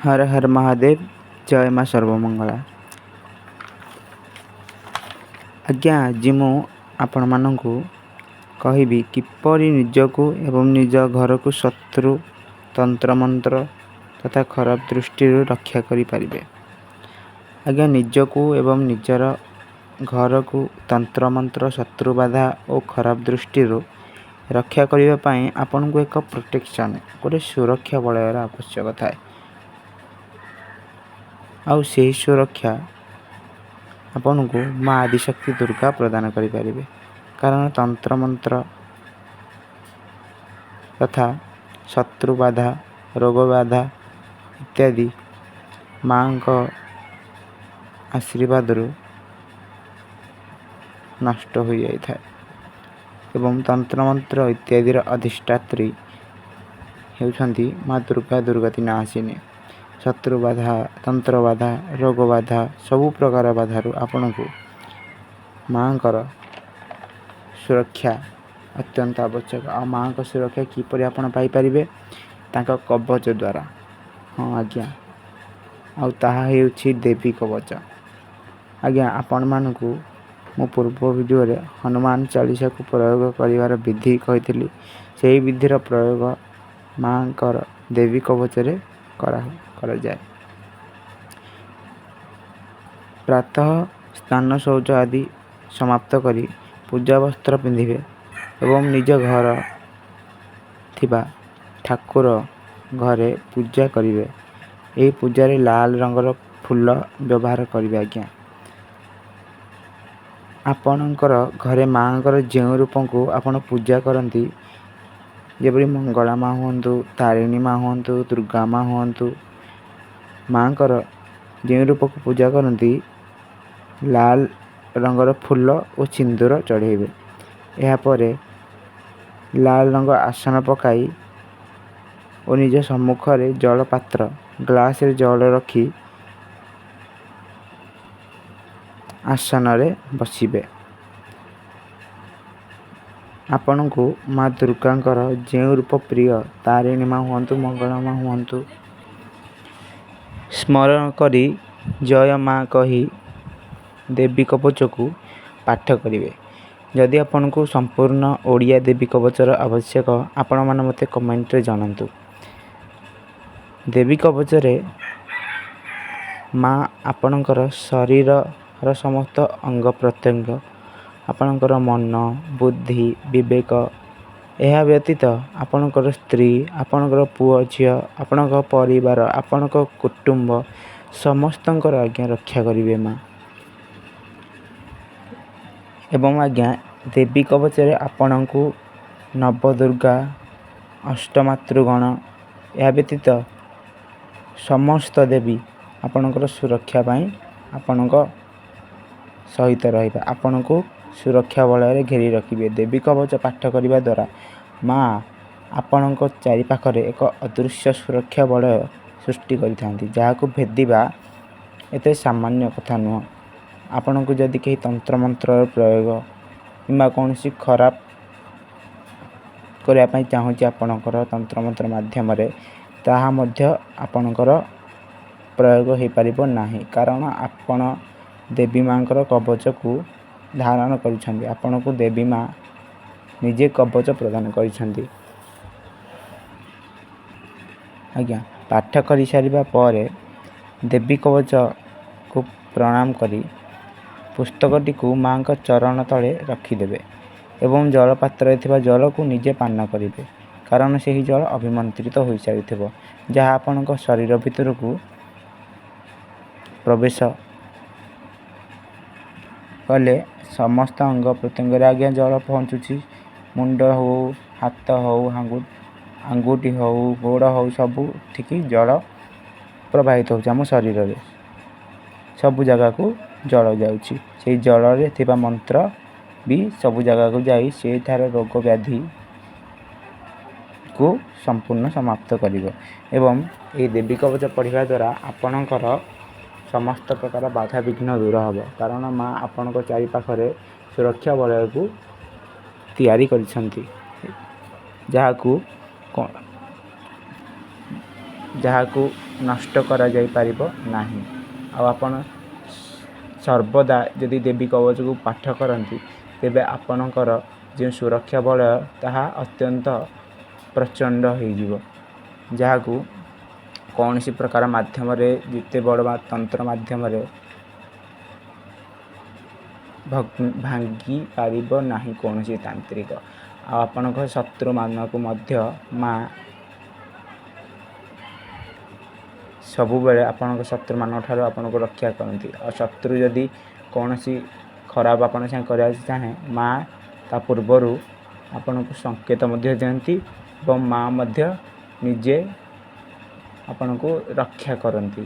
हर हर महादेव। जय माँ सर्वमंगला। आज्ञा आज मु आपण मानकु कहबी किपरि निजको एवं निज घर को शत्रु तंत्र मंत्र तथा खराब दृष्टि रक्षा करि परिबे। आज्ञा निजको एवं निजर घर को तंत्र मंत्र शत्रु बाधा और खराब दृष्टि रक्षा करने पाई आपन को एक प्रोटेक्शन गोटे सुरक्षा बलयर आवश्यक थाए। आउ से सुरक्षा आपन को माँ आदिशक्ति दुर्गा प्रदान करि परिबे। कारण तंत्र मंत्र तथा शत्रु बाधा रोग बाधा इत्यादि माँ का आशीर्वाद नष्ट हो जाए था एवं तंत्र मंत्र इत्यादि अधिष्ठात्री होउछंती माँ दुर्गा दुर्गति नाशिनी। शत्रु बाधा तंत्र बाधा रोग बाधा सबु प्रकार बाधारू आपन को माँ सुरक्षा अत्यंत आवश्यक। आ माँ का सुरक्षा किपरि आपन पाई परिबे तांका कवच द्वारा। हाँ आज्ञा आउ ताहा हेउछि देवी कवच। आज्ञा आपण मानकु मो पूर्व वीडियो रे हनुमान चालीसा को प्रयोग करिवार विधि कहितली। सेही विधिर प्रयोग माँ कर देवी कवच रे करा जाए। प्रातः स्नान शौच आदि समाप्त करी पूजा वस्त्र पिंधिबे एवं निज घर थिबा ठाकुर घरे पूजा करिवे। एही पूजा रे लाल रंगर फूल व्यवहार करिवे। आज्ञा आपणकर घरे माँकर जेउ रूप को आपण पूजा करती जेपरि मंगला माँ हुंतु तारिणी माँ हुंतु दुर्गा माँ हुंतु माँकर जेउ रूप को पूजा करती लाल रंगर फूल और सिंदूर चढ़ेबे। यह परे लाल रंग आसन पकाई और निज सम्मुख रे जल पात्र ग्लास रे जल रखी आसन रे बसिबे। आपण को माँ दुर्गांकर जेउ रूप प्रिय तारिणी माँ हुंतु मंगला माँ हुंतु स्मरण करी जय माँ कही देवी कवच को पाठ करिवे। जदि आपन को संपूर्ण ओडिया देवी कवचर आवश्यक आपण मान मते कमेंट रे जानंतु। देवी कवच रे माँ आपणकर शरीर र समस्त अंग प्रत्यंग आपणकर मन बुद्धि विवेक यह व्यतीत आपणकर स्त्री आपणकर पुओ झियो आपणकर परिवार आपणकर कुटुंब समस्तंकर आज्ञा रक्षा करिवे माँ। एवं आज्ञा देवी कवच रे आपण को नवदुर्गा अष्टमातृगण यह व्यतीत समस्त देवी आपणकर सुरक्षा पाई आपणक सहित रहिबा आपण को सुरक्षा बलय घेरी रखिबे। देवी कवच पाठ करिबा द्वारा माँ आपण को चारि पाखरे एक अदृश्य सुरक्षा बलय सृष्टि करिथांती जाहाकू भेदिबा एते सामान्य कथा नुह। आपण को जदि कहीं तंत्र मंत्र प्रयोग किंबा कौनसी खराब करिया पई चाहूची आपणकर तंत्र मंत्र माध्यम रे ताहा मध्य आपणकर प्रयोग हो पारिबो नाही। कारण आपण देवी माँकर कवच को धारण करिछंती आपण को देवी माँ निजे कवच प्रदान करिछंती। आज्ञा पाठ करि सारिबा परे देवी कवच को प्रणाम करी पुस्तकटी को माँ का चरण तले रखिदेवे एवं जल पात्र थिबा जल को निजे पान करिवे। कारण से ही जल अभिमंत्रित हो सारिथिबो जहाँ आपणक शरीर भितर को प्रवेश कले समस्त अंग प्रत्यंग आज्ञा जल पहुँचुची। मुंड हो हाथ हो आंगुठी हो गोड़ हो सबू ठीक जल प्रवाहित हो आम शरीर रे सबु जगह को जल जाउची। से जल रे थिबा मंत्र भी सबु जगह को जाई से थार रोग व्याधि को संपूर्ण समाप्त करिवो। एवं ए देवी कवच पढ़िबा द्वारा आपणकर समस्त प्रकार बाधा विघ्न दूर हब। कारण माँ आपण को चारि पाखरे सुरक्षा बलय को तैयारी करिसंती जहाकू ନଷ୍ଟ କରାଯାଇପାରିବ ନାହିଁ। ଆଉ ଆପଣ ସର୍ବଦା ଯଦି ଦେବୀ କବଚକୁ ପାଠ କରନ୍ତି ତେବେ ଆପଣଙ୍କର ଯେଉଁ ସୁରକ୍ଷା ବଳୟ ତାହା ଅତ୍ୟନ୍ତ ପ୍ରଚଣ୍ଡ ହୋଇଯିବ, ଯାହାକୁ କୌଣସି ପ୍ରକାର ମାଧ୍ୟମରେ ଯେତେ ବଡ଼ ତନ୍ତ୍ର ମାଧ୍ୟମରେ ଭାଙ୍ଗି ପାରିବ ନାହିଁ କୌଣସି ତାନ୍ତ୍ରିକ। ଆଉ ଆପଣଙ୍କ ଶତ୍ରୁମାନଙ୍କୁ ମଧ୍ୟ ମା' ସବୁବେଳେ ଆପଣଙ୍କ ଶତ୍ରୁମାନଙ୍କ ଠାରୁ ଆପଣଙ୍କୁ ରକ୍ଷା କରନ୍ତି। ଆଉ ଶତ୍ରୁ ଯଦି କୌଣସି ଖରାପ ଆପଣଙ୍କ ସାଙ୍ଗେ କରିବାକୁ ଚାହେଁ, ମା' ତା ପୂର୍ବରୁ ଆପଣଙ୍କୁ ସଂକେତ ମଧ୍ୟ ଦିଅନ୍ତି ଏବଂ ମା' ମଧ୍ୟ ନିଜେ ଆପଣଙ୍କୁ ରକ୍ଷା କରନ୍ତି।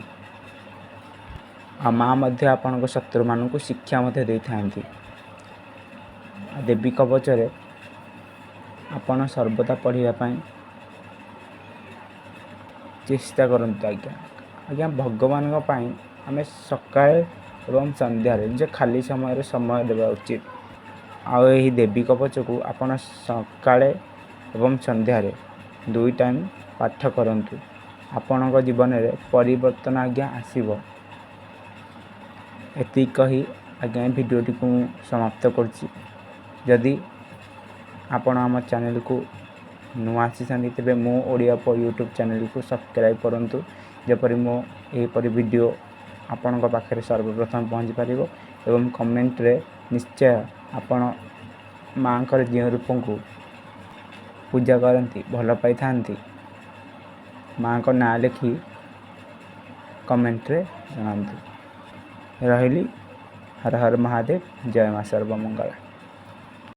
ଆଉ ମା' ମଧ୍ୟ ଆପଣଙ୍କ ଶତ୍ରୁମାନଙ୍କୁ ଶିକ୍ଷା ମଧ୍ୟ ଦେଇଥାନ୍ତି। ଦେବୀ କବଚରେ ଆପଣ ସର୍ବଦା ପଢ଼ିବା ପାଇଁ ଚେଷ୍ଟା କରନ୍ତୁ। ଆଜ୍ଞା ଭଗବାନଙ୍କ ପାଇଁ ଆମେ ସକାଳେ ଏବଂ ସନ୍ଧ୍ୟାରେ ନିଜ ଖାଲି ସମୟରେ ସମୟ ଦେବା ଉଚିତ। ଆଉ ଏହି ଦେବୀ କବଚକୁ ଆପଣ ସକାଳେ ଏବଂ ସନ୍ଧ୍ୟାରେ 2 ଟାଇମ୍ ପାଠ କରନ୍ତୁ। ଆପଣଙ୍କ ଜୀବନରେ ପରିବର୍ତ୍ତନ ଆଜ୍ଞା ଆସିବ। ଏତିକି କହି ଆଜ୍ଞା ଏ ଭିଡ଼ିଓଟିକୁ ମୁଁ ସମାପ୍ତ କରୁଛି। ଯଦି ଆପଣ ଆମ ଚ୍ୟାନେଲକୁ ନୂଆ ଆସିଛନ୍ତି ତେବେ ମୋ ଓଡ଼ିଆ ୟୁଟ୍ୟୁବ୍ ଚ୍ୟାନେଲକୁ ସବସ୍କ୍ରାଇବ୍ କରନ୍ତୁ, ଯେପରି ମୁଁ ଏହିପରି ଭିଡ଼ିଓ ଆପଣଙ୍କ ପାଖରେ ସର୍ବପ୍ରଥମେ ପହଞ୍ଚିପାରିବ। ଏବଂ କମେଣ୍ଟରେ ନିଶ୍ଚୟ ଆପଣ ମା'ଙ୍କର ଯେଉଁ ରୂପଙ୍କୁ ପୂଜା କରନ୍ତି, ଭଲ ପାଇଥାନ୍ତି, ମା'ଙ୍କ ନାଁ ଲେଖି କମେଣ୍ଟରେ ଜଣାନ୍ତୁ। ରହିଲି। ହର ହର ମହାଦେବ। ଜୟ ମା ସର୍ବମଙ୍ଗଳା।